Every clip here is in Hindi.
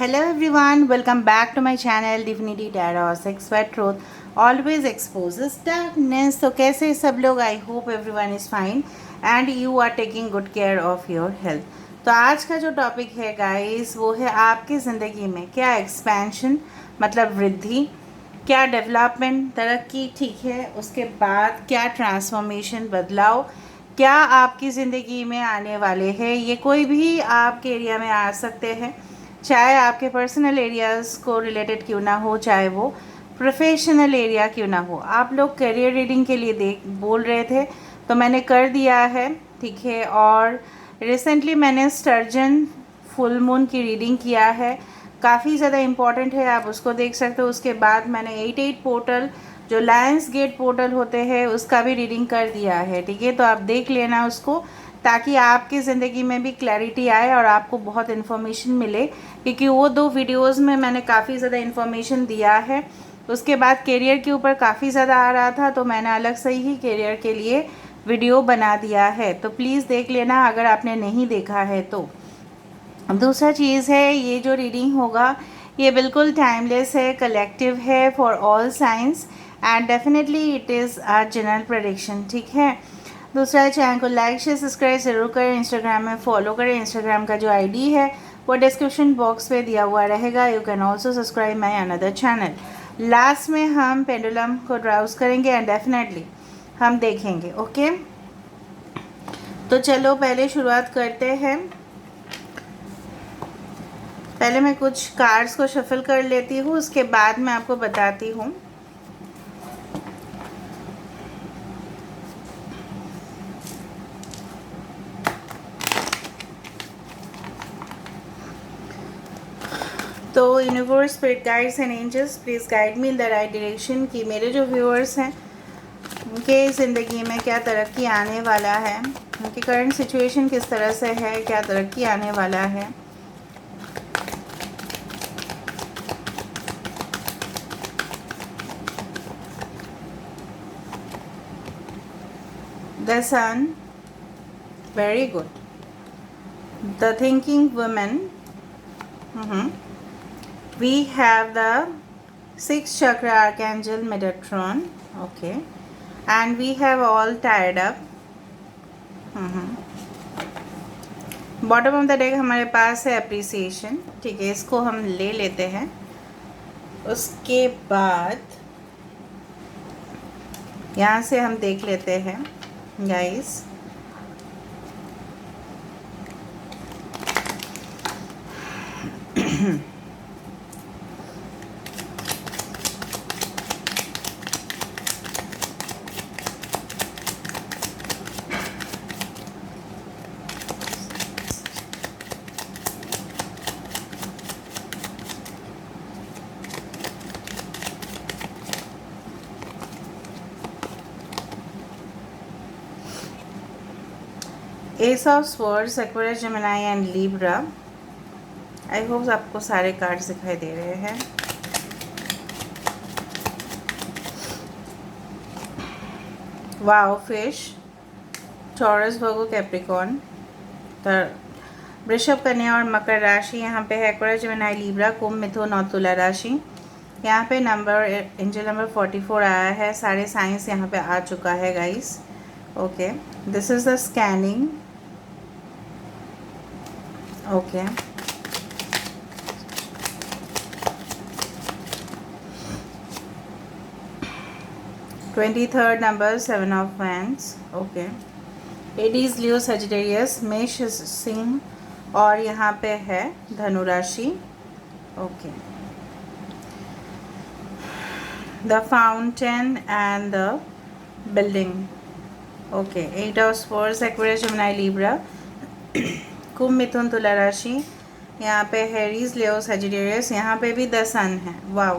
Hello everyone, welcome back to my channel Divinity Tarot Sex Wet Truth always exposes darkness. तो कैसे सब लोग? I hope everyone is fine and you are taking good care of your health. तो आज का जो टॉपिक है गाइस वो है आपकी ज़िंदगी में क्या एक्सपेंशन मतलब वृद्धि, क्या डेवलपमेंट तरक्की, ठीक है, उसके बाद क्या ट्रांसफॉर्मेशन बदलाव क्या आपकी ज़िंदगी में आने वाले हैं। ये कोई भी आपके एरिया में आ सकते हैं, चाहे आपके पर्सनल एरियाज़ को रिलेटेड क्यों ना हो, चाहे वो प्रोफेशनल एरिया क्यों ना हो। आप लोग करियर रीडिंग के लिए बोल रहे थे तो मैंने कर दिया है, ठीक है। और रिसेंटली मैंने स्टर्जन फुल मून की रीडिंग किया है, काफ़ी ज़्यादा इम्पॉर्टेंट है, आप उसको देख सकते हो। उसके बाद मैंने 88 पोर्टल जो लायंस गेट पोर्टल होते हैं उसका भी रीडिंग कर दिया है, ठीक है। तो आप देख लेना उसको ताकि आपकी ज़िंदगी में भी क्लैरिटी आए और आपको बहुत इन्फॉर्मेशन मिले, क्योंकि वो दो वीडियोस में मैंने काफ़ी ज़्यादा इन्फॉर्मेशन दिया है। उसके बाद करियर के ऊपर काफ़ी ज़्यादा आ रहा था तो मैंने अलग से ही करियर के लिए वीडियो बना दिया है, तो प्लीज़ देख लेना अगर आपने नहीं देखा है तो। दूसरा चीज़ है, ये जो रीडिंग होगा ये बिल्कुल टाइमलेस है, कलेक्टिव है for all science and definitely it is a general prediction, ठीक है। दूसरा, चैनल को लाइक शेयर सब्सक्राइब ज़रूर करें, इंस्टाग्राम में फॉलो करें। इंस्टाग्राम का जो आईडी है वो डिस्क्रिप्शन बॉक्स पे दिया हुआ रहेगा। You can also subscribe my another channel. Last में हम पेंडुलम को ब्राउज करेंगे एंड डेफिनेटली हम देखेंगे, ओके। तो चलो पहले शुरुआत करते हैं। पहले मैं कुछ कार्ड्स को शफल कर लेती हूँ, उसके बाद मैं आपको बताती हूँ। तो universe, spirit guides and angels please guide me in the right direction कि मेरे जो व्यूअर्स हैं उनके ज़िंदगी में क्या तरक्की आने वाला है, उनकी करंट सिचुएशन किस तरह से है, क्या तरक्की आने वाला है। The sun, very good. The thinking women, we have the sixth chakra archangel Metatron, okay, and we have all tied up. Bottom of the deck हमारे पास है अप्रिसिएशन, ठीक है, इसको हम ले लेते हैं। उसके बाद यहाँ से हम देख लेते हैं guys, S of swords, Aquarius, Gemini and Libra. I hope आपको सारे कार्ड्स दिखाई दे रहे हैं। वाओ, फिश, टॉरस, वर्गो, कैप्रिकॉर्न, वृषभ, कन्या और मकर राशि यहाँ पे है। एक्वेरियस, जेमिनी, लिब्रा, कुंभ, मिथुन और तुला राशि। यहाँ पे नंबर एंजल नंबर 44 आया है। सारे साइंस यहाँ पे आ चुका है guys, okay. This is the scanning, okay. Twenty third number 7 of wands, okay. Aries, Leo, Sagittarius, मेष, सिंह और यहाँ पे है धनु राशि, okay. The fountain and the building, okay. 8 of swords, Aquarius, Gemini, Libra, कुंभ, मिथुन, तुला राशि। यहाँ पे एरीज, लियो, सजिटेरियस, यहाँ पे भी द सन है। Wow,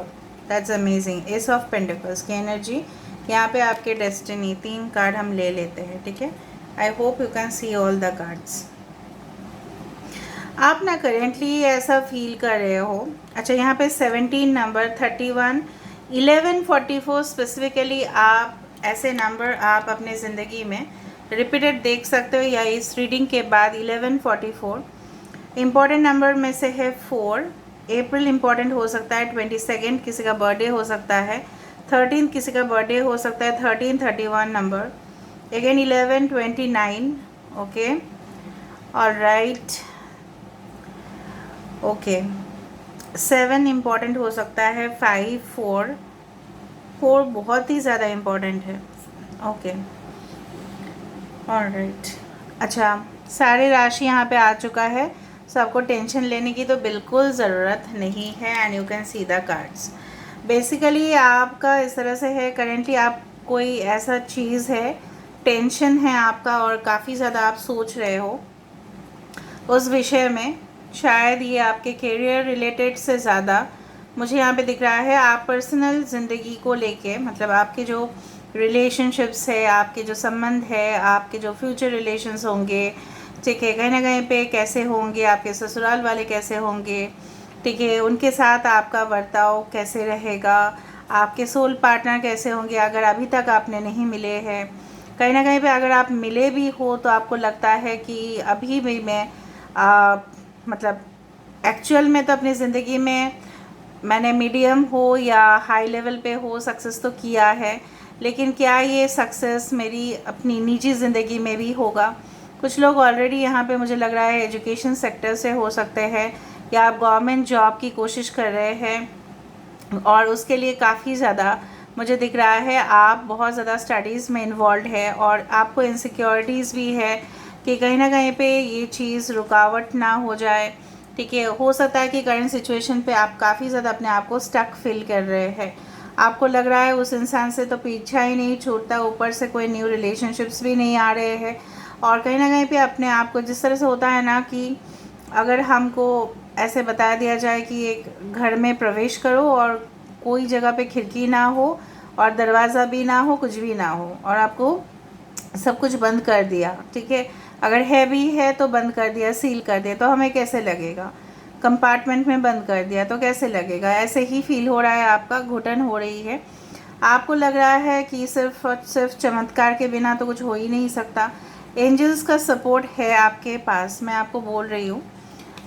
that's amazing. S of pentacles की एनर्जी, यहाँ पे आपके डेस्टिनी। 3 कार्ड हम ले लेते हैं, ठीक है। I hope you can see all the cards. आप ना करेंटली ऐसा फील कर रहे हो, अच्छा यहाँ पे 17 नंबर, 31, 11, 44 स्पेसिफिकली आप ऐसे नंबर आप अपने ज़िंदगी में रिपीटेड देख सकते हो, या इस रीडिंग के बाद 11, 44 इम्पॉर्टेंट नंबर में से है 4, अप्रैल इम्पॉर्टेंट हो सकता है, 22 किसी का बर्थडे हो सकता है, 13 किसी का बर्थडे हो सकता है, 13, 31 number, again 11, 29, okay, alright, okay, 7 important हो सकता है, 5, 4, 4 बहुत ही ज़्यादा इम्पॉर्टेंट है, ओके, ऑलराइट। अच्छा, सारे राशि यहाँ पे आ चुका है, सो आपको टेंशन लेने की तो बिल्कुल ज़रूरत नहीं है। And you can see the cards. Basically आपका इस तरह से है, करेंटली आप कोई ऐसा चीज़ है, टेंशन है आपका और काफ़ी ज़्यादा आप सोच रहे हो उस विषय में। शायद ये आपके करियर रिलेटेड से ज़्यादा मुझे यहाँ पे दिख रहा है आप पर्सनल ज़िंदगी को लेके, मतलब आपके जो रिलेशनशिप्स है, आपके जो संबंध है, आपके जो फ्यूचर रिलेशंस होंगे, ठीक है, कहीं ना कहीं पे कैसे होंगे, आपके ससुराल वाले कैसे होंगे, ठीक है, उनके साथ आपका बर्ताव कैसे रहेगा, आपके सोल पार्टनर कैसे होंगे अगर अभी तक आपने नहीं मिले हैं। कहीं ना कहीं पे अगर आप मिले भी हो तो आपको लगता है कि अभी भी मैं मतलब एक्चुअल में तो अपनी ज़िंदगी में मैंने मीडियम हो या हाई लेवल पे हो सक्सेस तो किया है, लेकिन क्या ये सक्सेस मेरी अपनी निजी ज़िंदगी में भी होगा। कुछ लोग ऑलरेडी यहाँ पे मुझे लग रहा है एजुकेशन सेक्टर से हो सकते हैं, या आप गवर्नमेंट जॉब की कोशिश कर रहे हैं और उसके लिए काफ़ी ज़्यादा मुझे दिख रहा है आप बहुत ज़्यादा स्टडीज़ में इन्वॉल्व है और आपको इनसिक्योरिटीज़ भी है कि कहीं ना कहीं पे ये चीज़ रुकावट ना हो जाए, ठीक है। हो सकता है कि करंट सिचुएशन पे आप काफ़ी ज़्यादा अपने आप को स्टक फील कर रहे हैं, आपको लग रहा है उस इंसान से तो पीछा ही नहीं छूटता, ऊपर से कोई न्यू रिलेशनशिप्स भी नहीं आ रहे हैं, और कहीं ना कहीं पे अपने आप को जिस तरह से होता है ना कि अगर हमको ऐसे बता दिया जाए कि एक घर में प्रवेश करो और कोई जगह पे खिड़की ना हो और दरवाज़ा भी ना हो, कुछ भी ना हो, और आपको सब कुछ बंद कर दिया, ठीक है, अगर है भी है तो बंद कर दिया, सील कर दिया, तो हमें कैसे लगेगा। कंपार्टमेंट में बंद कर दिया तो कैसे लगेगा। ऐसे ही फील हो रहा है, आपका घुटन हो रही है, आपको लग रहा है कि सिर्फ और सिर्फ चमत्कार के बिना तो कुछ हो ही नहीं सकता। एंजल्स का सपोर्ट है आपके पास, मैं आपको बोल रही हूँ।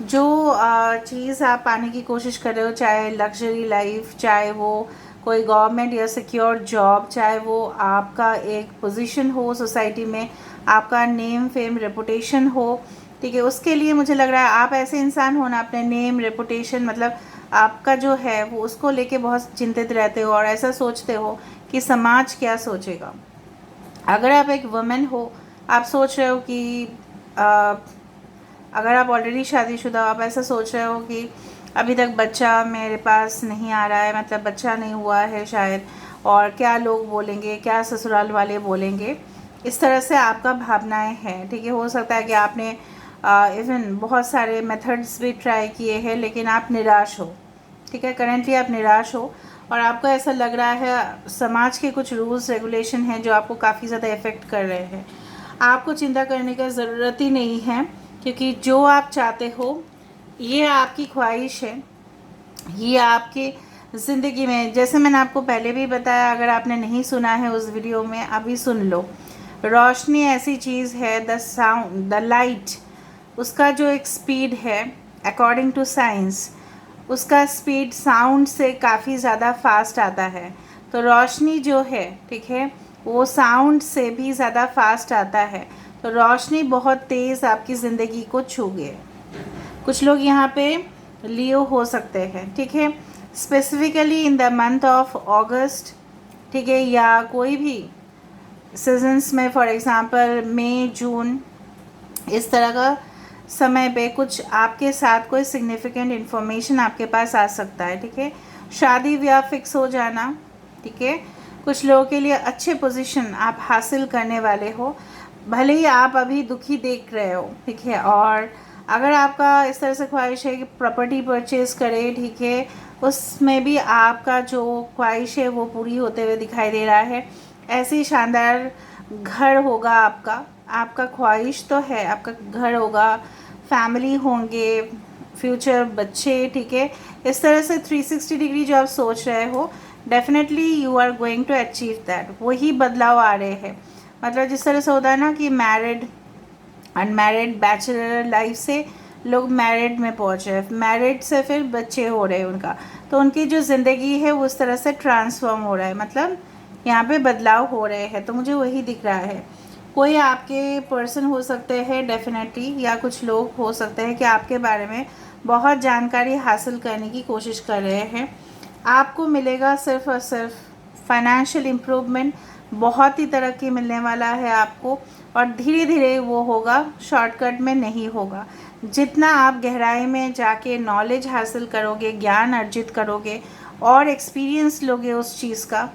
जो चीज़ आप पाने की कोशिश कर रहे हो, चाहे लग्जरी लाइफ, चाहे वो कोई गवर्नमेंट या सिक्योर जॉब, चाहे वो आपका एक पोजीशन हो सोसाइटी में, आपका नेम फेम रेपुटेशन हो, ठीक है, उसके लिए मुझे लग रहा है आप ऐसे इंसान हो ना, अपने नेम रेपुटेशन मतलब आपका जो है वो उसको लेके बहुत चिंतित रहते हो और ऐसा सोचते हो कि समाज क्या सोचेगा। अगर आप एक वुमेन हो, आप सोच रहे हो कि अगर आप ऑलरेडी शादीशुदा, आप ऐसा सोच रहे हो कि अभी तक बच्चा मेरे पास नहीं आ रहा है, मतलब बच्चा नहीं हुआ है शायद, और क्या लोग बोलेंगे, क्या ससुराल वाले बोलेंगे, इस तरह से आपका भावनाएं हैं, ठीक है। हो सकता है कि आपने इवन बहुत सारे मेथड्स भी ट्राई किए हैं लेकिन आप निराश हो, ठीक है, करेंटली आप निराश हो और आपको ऐसा लग रहा है समाज के कुछ रूल्स रेगुलेशन हैं जो आपको काफ़ी ज़्यादा इफ़ेक्ट कर रहे हैं। आपको चिंता करने का ज़रूरत ही नहीं है, क्योंकि जो आप चाहते हो ये आपकी ख्वाहिश है, ये आपकी ज़िंदगी में, जैसे मैंने आपको पहले भी बताया, अगर आपने नहीं सुना है उस वीडियो में अभी सुन लो। रोशनी ऐसी चीज़ है, द साउंड, द लाइट, उसका जो एक स्पीड है अकॉर्डिंग टू साइंस, उसका स्पीड साउंड से काफ़ी ज़्यादा फास्ट आता है। तो रोशनी जो है, ठीक है, वो साउंड से भी ज़्यादा फास्ट आता है। तो रोशनी बहुत तेज़ आपकी ज़िंदगी को छू गए। कुछ लोग यहाँ पे लियो हो सकते हैं, ठीक है, specifically in the month of अगस्त, ठीक है, या कोई भी सीजन्स में, फॉर एग्ज़ाम्पल मई जून, इस तरह का समय पे कुछ आपके साथ कोई सिग्निफिकेंट इन्फॉर्मेशन आपके पास आ सकता है, ठीक है। शादी ब्याह फिक्स हो जाना, ठीक है, कुछ लोगों के लिए अच्छे पोजीशन आप हासिल करने वाले हो, भले ही आप अभी दुखी देख रहे हो, ठीक है। और अगर आपका इस तरह से ख्वाहिश है कि प्रॉपर्टी परचेज़ करें, ठीक है, उसमें भी आपका जो ख्वाहिश है वो पूरी होते हुए दिखाई दे रहा है। ऐसे ही शानदार घर होगा आपका, आपका ख्वाहिश तो है, आपका घर होगा, फैमिली होंगे, फ्यूचर बच्चे, ठीक है, इस तरह से 360 डिग्री जो आप सोच रहे हो, definitely you are going to achieve that. वही बदलाव आ रहे हैं, मतलब जिस तरह से होता है ना कि मैरिड, अनमैरिड, बैचलर लाइफ से लोग मैरिड में पहुँच रहे, मैरिड से फिर बच्चे हो रहे हैं उनका, तो उनकी जो ज़िंदगी है वो उस तरह से ट्रांसफॉर्म हो रहा है, मतलब यहाँ पे बदलाव हो रहे हैं। तो मुझे वही दिख रहा है। कोई आपके पर्सन हो सकते हैं डेफिनेटली, या कुछ लोग हो सकते हैं कि आपके बारे में बहुत जानकारी हासिल करने की कोशिश कर रहे हैं। आपको मिलेगा सिर्फ़ और सिर्फ फाइनेंशियल इम्प्रूवमेंट, बहुत ही तरक्की मिलने वाला है आपको, और धीरे धीरे वो होगा, शॉर्टकट में नहीं होगा। जितना आप गहराई में जाके नॉलेज हासिल करोगे, ज्ञान अर्जित करोगे और एक्सपीरियंस लोगे उस चीज़ का,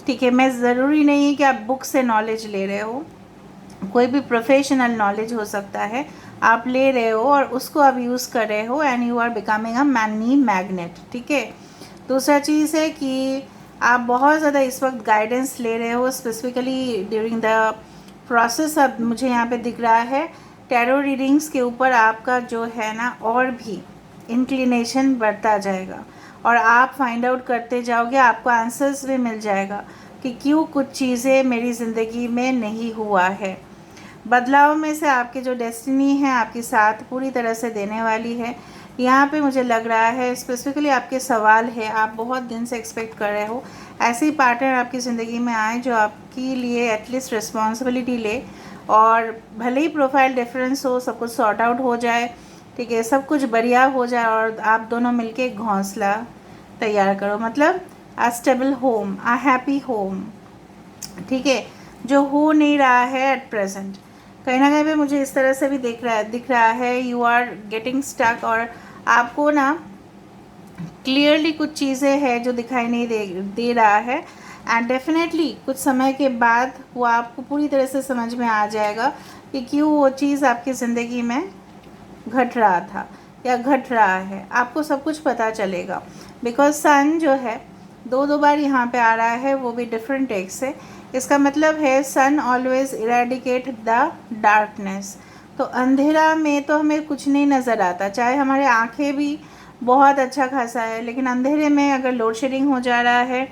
ठीक है। मैं ज़रूरी नहीं है कि आप बुक से नॉलेज ले रहे हो, कोई भी प्रोफेशनल नॉलेज हो सकता है आप ले रहे हो और उसको आप यूज़ कर रहे हो, and you are becoming a money magnet, ठीक है। दूसरा चीज़ है कि आप बहुत ज़्यादा इस वक्त गाइडेंस ले रहे हो, स्पेसिफिकली ड्यूरिंग द प्रोसेस। अब मुझे यहाँ पे दिख रहा है टैरो रीडिंग्स के ऊपर आपका जो है ना और भी इंक्लिनेशन बढ़ता जाएगा, और आप फाइंड आउट करते जाओगे, आपको आंसर्स भी मिल जाएगा कि क्यों कुछ चीज़ें मेरी ज़िंदगी में नहीं हुआ है। बदलाव में से आपकी जो डेस्टिनी है आपकी साथ पूरी तरह से देने वाली है। यहाँ पे मुझे लग रहा है स्पेसिफिकली आपके सवाल है, आप बहुत दिन से एक्सपेक्ट कर रहे हो ऐसे ही पार्टनर आपकी ज़िंदगी में आए जो आपके लिए एटलीस्ट रिस्पॉन्सिबिलिटी ले, और भले ही प्रोफाइल डिफरेंस हो, सब कुछ सॉर्ट आउट हो जाए, ठीक है, सब कुछ बढ़िया हो जाए और आप दोनों मिलके एक घोंसला तैयार करो, मतलब a stable home, a happy home, ठीक है, जो हो नहीं रहा है एट प्रेजेंट। कहीं ना कहीं पे मुझे इस तरह से भी दिख रहा है यू आर गेटिंग स्टक, और आपको ना क्लियरली कुछ चीज़ें हैं जो दिखाई नहीं दे रहा है, एंड डेफिनेटली कुछ समय के बाद वो आपको पूरी तरह से समझ में आ जाएगा कि क्यों वो चीज़ आपकी ज़िंदगी में घट रहा था या घट रहा है, आपको सब कुछ पता चलेगा। बिकॉज सन जो है दो बार यहाँ पे आ रहा है, वो भी डिफरेंट टेक्स से। इसका मतलब है सन ऑलवेज इरेडिकेट द डार्कनेस। तो अंधेरा में तो हमें कुछ नहीं नज़र आता, चाहे हमारे आँखें भी बहुत अच्छा खासा है, लेकिन अंधेरे में अगर लोड शेडिंग हो जा रहा है,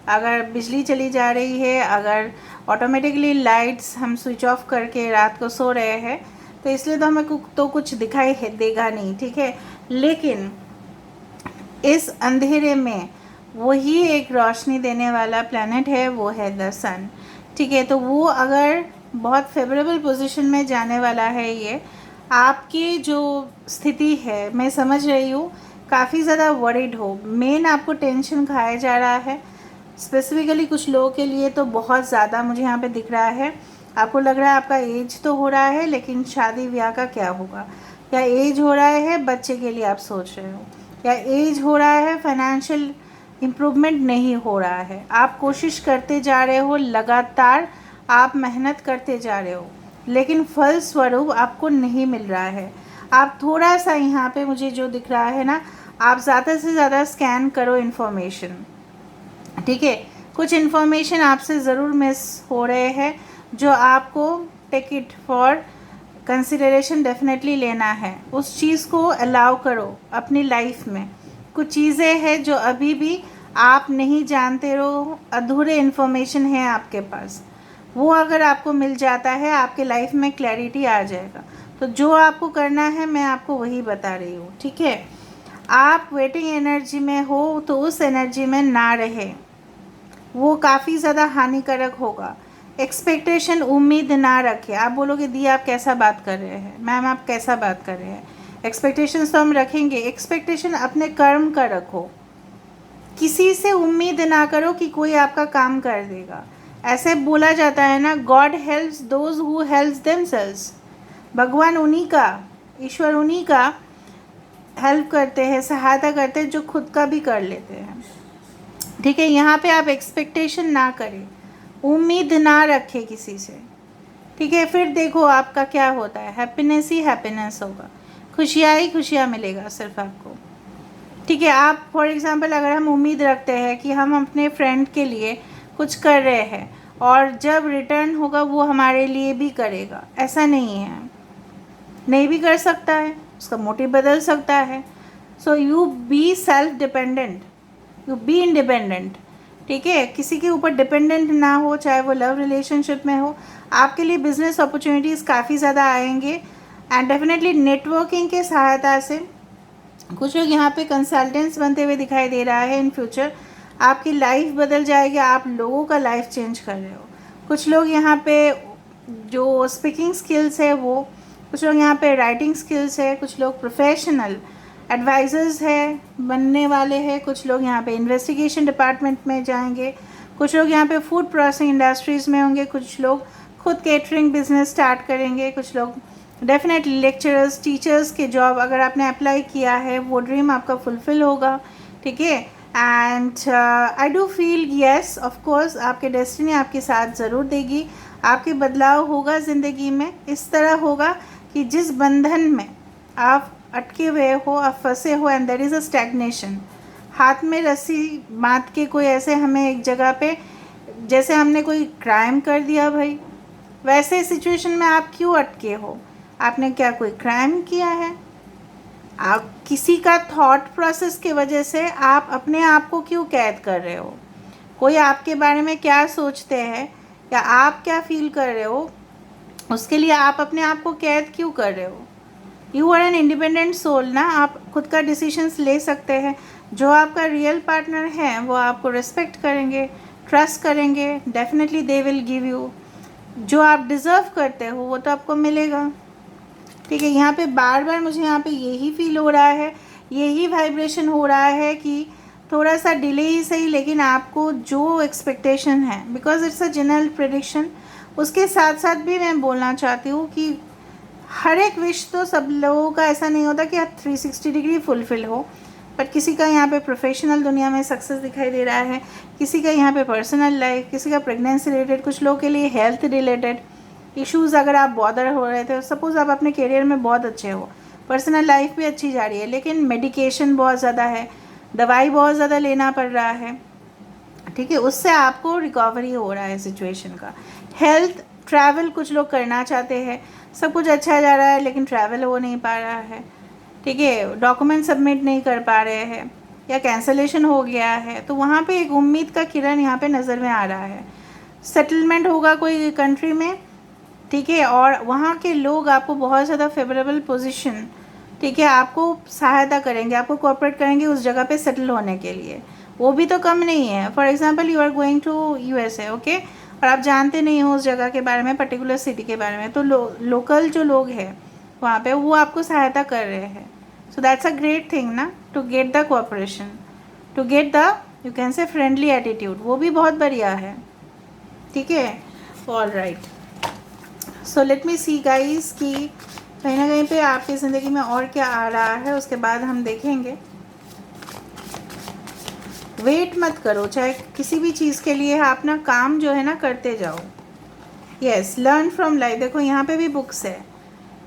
अगर बिजली चली जा रही है, अगर ऑटोमेटिकली लाइट्स हम स्विच ऑफ करके रात को सो रहे हैं, तो इसलिए तो हमें तो कुछ दिखाई देगा नहीं, ठीक है। लेकिन इस अंधेरे में वही एक रोशनी देने वाला प्लैनेट है, वो है द सन, ठीक है। तो वो अगर बहुत फेवरेबल पोजीशन में जाने वाला है, ये आपकी जो स्थिति है मैं समझ रही हूँ, काफ़ी ज़्यादा वरीड हो, मेन आपको टेंशन खाया जा रहा है। स्पेसिफिकली कुछ लोगों के लिए तो बहुत ज़्यादा मुझे यहाँ पे दिख रहा है, आपको लग रहा है आपका एज तो हो रहा है, लेकिन शादी ब्याह का क्या होगा, या एज हो रहा है बच्चे के लिए आप सोच रहे हो, या एज हो रहा है फाइनेंशियल इम्प्रूवमेंट नहीं हो रहा है, आप कोशिश करते जा रहे हो, लगातार आप मेहनत करते जा रहे हो, लेकिन फल स्वरूप आपको नहीं मिल रहा है। आप थोड़ा सा यहाँ पे मुझे जो दिख रहा है ना, आप ज़्यादा से ज़्यादा स्कैन करो इन्फॉर्मेशन, ठीक है। कुछ इन्फॉर्मेशन आपसे ज़रूर मिस हो रहे हैं जो आपको take it for consideration definitely लेना है, उस चीज़ को अलाउ करो अपनी लाइफ में। कुछ चीज़ें हैं जो अभी भी आप नहीं जानते रहो, अधूरे इन्फॉर्मेशन है आपके पास, वो अगर आपको मिल जाता है आपके लाइफ में क्लैरिटी आ जाएगा। तो जो आपको करना है मैं आपको वही बता रही हूँ, ठीक है। आप वेटिंग एनर्जी में हो तो उस एनर्जी में ना रहे, वो काफ़ी ज़्यादा हानिकारक होगा। एक्सपेक्टेशन, उम्मीद ना रखें। आप बोलोगे दी आप कैसा बात कर रहे हैं, मैम आप कैसा बात कर रहे हैं, एक्सपेक्टेशंस तो हम रखेंगे, एक्सपेक्टेशन अपने कर्म का रखो, किसी से उम्मीद ना करो कि कोई आपका काम कर देगा। ऐसे बोला जाता है ना, God helps those who helps themselves, भगवान उन्हीं का, ईश्वर उन्हीं का हेल्प करते हैं, सहायता करते हैं जो खुद का भी कर लेते हैं, ठीक है। यहाँ पे आप एक्सपेक्टेशन ना करें, उम्मीद ना रखें किसी से, ठीक है। फिर देखो आपका क्या होता है, हैप्पीनेस ही हैप्पीनेस होगा, खुशियाँ ही खुशियाँ मिलेगा सिर्फ आपको, ठीक है। आप फॉर एग्ज़ाम्पल अगर हम उम्मीद रखते हैं कि हम अपने फ्रेंड के लिए कुछ कर रहे हैं और जब रिटर्न होगा वो हमारे लिए भी करेगा, ऐसा नहीं है, नहीं भी कर सकता है, उसका मोटिव बदल सकता है। So you be self dependent, you be independent, ठीक है। किसी के ऊपर डिपेंडेंट ना हो, चाहे वो लव रिलेशनशिप में हो। आपके लिए बिजनेस अपॉर्चुनिटीज़ काफ़ी ज़्यादा आएंगे, एंड डेफिनेटली नेटवर्किंग के सहायता से कुछ लोग यहाँ पे कंसल्टेंट्स बनते हुए दिखाई दे रहा है। इन फ्यूचर आपकी लाइफ बदल जाएगी, आप लोगों का लाइफ चेंज कर रहे हो। कुछ लोग यहाँ पे जो स्पीकिंग स्किल्स है वो, कुछ लोग यहाँ पे राइटिंग स्किल्स है, कुछ लोग प्रोफेशनल एडवाइज़र्स है बनने वाले हैं, कुछ लोग यहाँ पे इन्वेस्टिगेशन डिपार्टमेंट में जाएंगे, कुछ लोग यहाँ पे फूड प्रोसेसिंग इंडस्ट्रीज़ में होंगे, कुछ लोग खुद केटरिंग बिजनेस स्टार्ट करेंगे, कुछ लोग डेफिनेटली लेक्चरर्स टीचर्स के जॉब अगर आपने अप्लाई किया है वो ड्रीम आपका फुलफ़िल होगा, ठीक है। And I do feel yes of course आपके डेस्टिनी आपके साथ ज़रूर देगी, आपके बदलाव होगा ज़िंदगी में। इस तरह होगा कि जिस बंधन में आप अटके हुए हो, आप फंसे हो, and there is a stagnation, हाथ में रस्सी बांध के कोई ऐसे हमें एक जगह पे, जैसे हमने कोई क्राइम कर दिया भाई, वैसे सिचुएशन में आप क्यों अटके हो? आपने क्या कोई क्राइम किया है? आप किसी का थॉट प्रोसेस की वजह से आप अपने आप को क्यों कैद कर रहे हो? कोई आपके बारे में क्या सोचते हैं या आप क्या फील कर रहे हो, उसके लिए आप अपने आप को कैद क्यों कर रहे हो? You are an independent soul ना, आप खुद का डिसीजंस ले सकते हैं। जो आपका रियल पार्टनर है वो आपको रिस्पेक्ट करेंगे, ट्रस्ट करेंगे, definitely they will give you जो आप डिज़र्व करते हो, वो तो आपको मिलेगा, ठीक है। यहाँ पे बार बार मुझे यहाँ पे यही फील हो रहा है, यही वाइब्रेशन हो रहा है कि थोड़ा सा डिले ही सही, लेकिन आपको जो एक्सपेक्टेशन है, because it's a general prediction, उसके साथ साथ भी मैं बोलना चाहती हूँ कि हर एक विश तो सब लोगों का ऐसा नहीं होता कि आप 360 डिग्री फुलफ़िल हो, बट किसी का यहाँ पे प्रोफेशनल दुनिया में सक्सेस दिखाई दे रहा है, किसी का यहाँ पे पर्सनल लाइफ, किसी का प्रेगनेंसी रिलेटेड, कुछ लोगों के लिए हेल्थ रिलेटेड इश्यूज़। अगर आप बॉदर हो रहे थे, सपोज़ आप अपने करियर में बहुत अच्छे हो, पर्सनल लाइफ भी अच्छी जा रही है, लेकिन मेडिकेशन बहुत ज़्यादा है, दवाई बहुत ज़्यादा लेना पड़ रहा है, ठीक है, उससे आपको रिकवरी हो रहा है सिचुएशन का। हेल्थ, ट्रैवल कुछ लोग करना चाहते हैं, सब कुछ अच्छा जा रहा है लेकिन ट्रैवल हो नहीं पा रहा है, ठीक है, डॉक्यूमेंट सबमिट नहीं कर पा रहे हैं या कैंसलेशन हो गया है, तो वहाँ पे एक उम्मीद का किरण यहाँ पे नज़र में आ रहा है। सेटलमेंट होगा कोई कंट्री में, ठीक है, और वहाँ के लोग आपको बहुत ज़्यादा फेवरेबल पोजीशन, ठीक है, आपको सहायता करेंगे, आपको कोऑपरेट करेंगे उस जगह पे सेटल होने के लिए, वो भी तो कम नहीं है। For example you are going to USA, okay, और आप जानते नहीं हो उस जगह के बारे में, पर्टिकुलर सिटी के बारे में, तो लोकल जो लोग हैं वहाँ पे वो आपको सहायता कर रहे हैं। So that's a great thing ना, to get the cooperation, to get the you can say friendly attitude, वो भी बहुत बढ़िया है, ठीक है। All right, so let me see guys कि कहीं ना कहीं पे आपकी ज़िंदगी में और क्या आ रहा है, उसके बाद हम देखेंगे। वेट मत करो, चाहे किसी भी चीज़ के लिए अपना काम जो है ना करते जाओ। यस, लर्न फ्रॉम लाइफ, देखो यहाँ पे भी बुक्स है।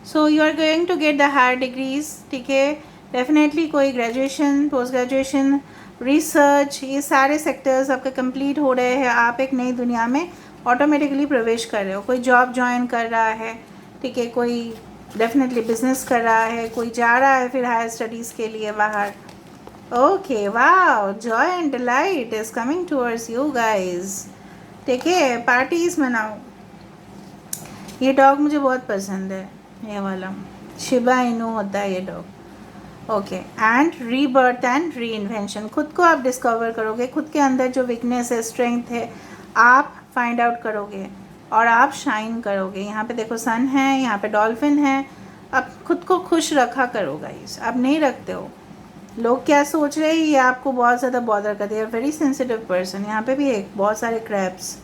So you are going to get the higher degrees, ठीक है, डेफिनेटली कोई ग्रेजुएशन, पोस्ट ग्रेजुएशन, रिसर्च, ये सारे सेक्टर्स आपके कंप्लीट हो रहे हैं, आप एक नई दुनिया में ऑटोमेटिकली प्रवेश कर रहे हो। कोई जॉब ज्वाइन कर रहा है, ठीक है, कोई डेफिनेटली बिजनेस कर रहा है, कोई जा रहा है फिर हायर स्टडीज़ के लिए बाहर। Okay, wow, Joy and delight is coming towards you guys, ठीक है, पार्टीज मनाओ। ये डॉग मुझे बहुत पसंद है, ये वाला शिबा इनू होता है ये dog, okay. And rebirth and re invention, खुद को आप डिस्कवर करोगे, खुद के अंदर जो वीकनेस है, स्ट्रेंथ है, आप फाइंड आउट करोगे और आप शाइन करोगे। यहाँ पे देखो सन है, यहाँ पे डॉल्फिन है। अब खुद को खुश रखा करो गाइस, आप नहीं रखते हो, लोग क्या सोच रहे हैं ये आपको बहुत ज़्यादा बॉदर करते हैं। वेरी सेंसिटिव पर्सन, यहाँ पे भी एक बहुत सारे क्रैब्स,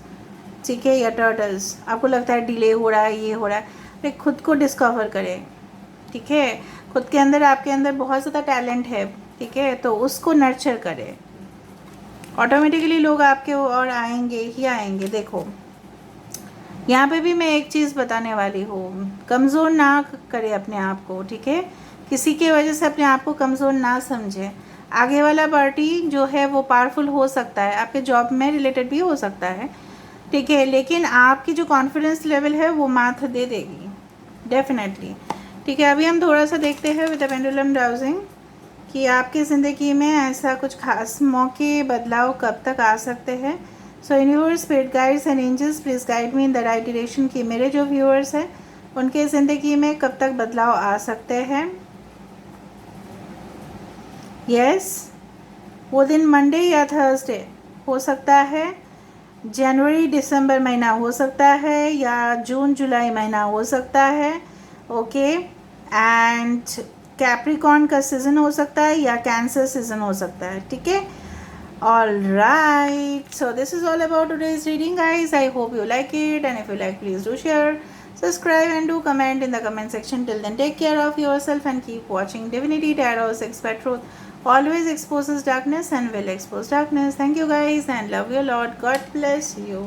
ठीक है, या टर्टल्स, आपको लगता है डिले हो रहा है, ये हो रहा है, फिर खुद को डिस्कवर करें, ठीक है, खुद के अंदर, आपके अंदर बहुत ज़्यादा टैलेंट है, ठीक है, तो उसको नर्चर करें, ऑटोमेटिकली लोग आपके और आएंगे ही आएंगे। देखो यहाँ पे भी मैं एक चीज़ बताने वाली हूँ, कमज़ोर ना करें अपने आप को, ठीक है, किसी के वजह से अपने आप को कमज़ोर ना समझें। आगे वाला पार्टी जो है वो पावरफुल हो सकता है, आपके जॉब में रिलेटेड भी हो सकता है, ठीक है, लेकिन आपकी जो कॉन्फिडेंस लेवल है वो मात दे देगी डेफिनेटली, ठीक है। अभी हम थोड़ा सा देखते हैं विद द पेंडुलम डाउजिंग कि आपकी ज़िंदगी में ऐसा कुछ खास मौके, बदलाव कब तक आ सकते हैं। So universe, spirit guides and angels, please guide me in the right direction, कि मेरे जो व्यूअर्स हैं उनके ज़िंदगी में कब तक बदलाव आ सकते हैं? यस, वो दिन मंडे या थर्सडे हो सकता है, जनवरी दिसंबर महीना हो सकता है, या जून जुलाई महीना हो सकता है. ओके, एंड कैप्रिकॉर्न का सीज़न हो सकता है या कैंसर सीज़न हो सकता है. ठीक है, all right, so this is all about today's reading, guys. I hope you like it, and if you like, please do share, subscribe, and do comment in the comment section. Till then, take care of yourself and keep watching Divinity Tarot 6 by Truth. Always exposes darkness and will expose darkness. Thank you, guys, and love you a lot. God bless you.